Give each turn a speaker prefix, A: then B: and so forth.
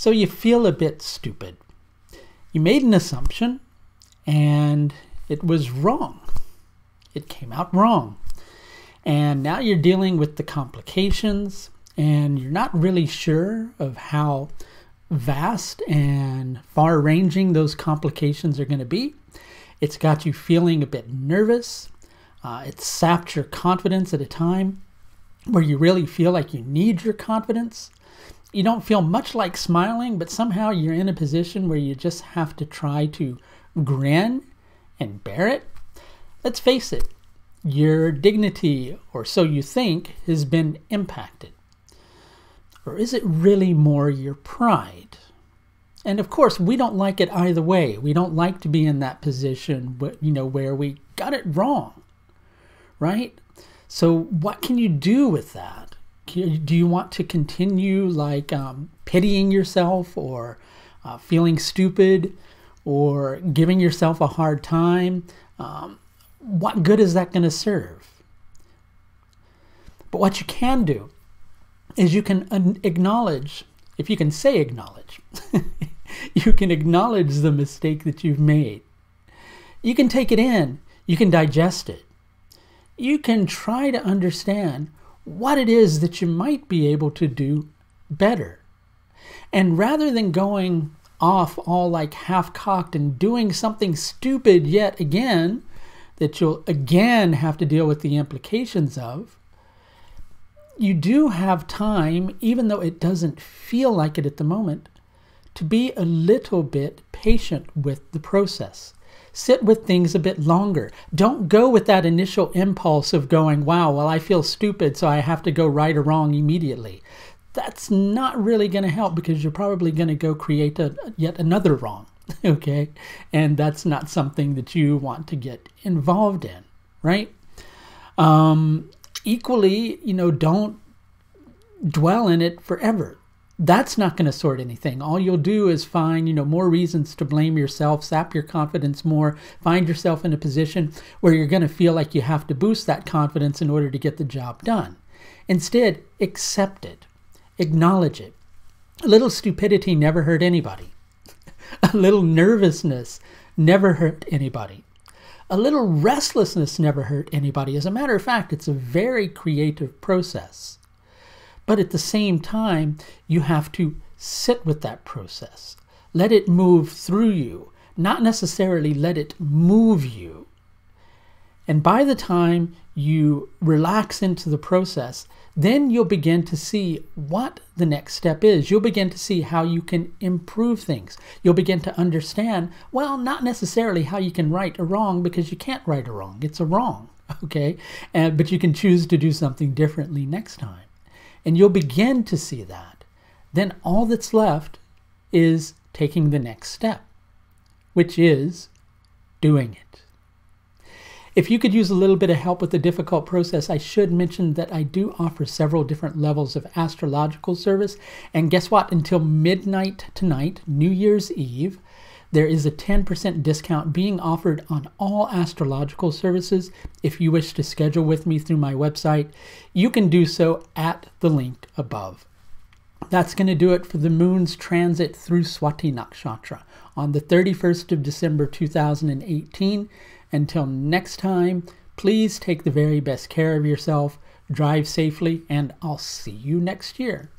A: So you feel a bit stupid. You made an assumption and it was wrong. It came out wrong. And now you're dealing with the complications and you're not really sure of how vast and far-ranging those complications are going to be. It's got you feeling a bit nervous. It's sapped your confidence at a time where you really feel like you need your confidence. You don't feel much like smiling, but somehow you're in a position where you just have to try to grin and bear it. Let's face it, your dignity, or so you think, has been impacted. Or is it really more your pride? And of course, we don't like it either way. We don't like to be in that position, where we got it wrong, right? So what can you do with that? Do you want to continue pitying yourself or feeling stupid or giving yourself a hard time? What good is that going to serve? But what you can do is you can acknowledge, if you can say acknowledge, you can acknowledge the mistake that you've made. You can take it in. You can digest it. You can try to understand what it is that you might be able to do better. And rather than going off all like half-cocked and doing something stupid yet again, that you'll again have to deal with the implications of, you do have time, even though it doesn't feel like it at the moment, to be a little bit patient with the process. Sit with things a bit longer. Don't go with that initial impulse of going, wow, well, I feel stupid, so I have to go right or wrong immediately. That's not really going to help because you're probably going to go create yet another wrong, okay? And that's not something that you want to get involved in, right? Equally, don't dwell in it forever. That's not going to sort anything. All you'll do is find, more reasons to blame yourself, sap your confidence more, find yourself in a position where you're going to feel like you have to boost that confidence in order to get the job done. Instead, accept it. Acknowledge it. A little stupidity never hurt anybody. A little nervousness never hurt anybody. A little restlessness never hurt anybody. As a matter of fact, it's a very creative process. But at the same time, you have to sit with that process. Let it move through you, not necessarily let it move you. And by the time you relax into the process, then you'll begin to see what the next step is. You'll begin to see how you can improve things. You'll begin to understand, well, not necessarily how you can right a wrong, because you can't right a wrong. It's a wrong, okay? But you can choose to do something differently next time. And you'll begin to see that. Then all that's left is taking the next step, which is doing it. If you could use a little bit of help with the difficult process, I should mention that I do offer several different levels of astrological service. And guess what? Until midnight tonight, New Year's Eve, there is a 10% discount being offered on all astrological services. If you wish to schedule with me through my website, you can do so at the link above. That's going to do it for the moon's transit through Swati Nakshatra on the 31st of December 2018. Until next time, please take the very best care of yourself, drive safely, and I'll see you next year.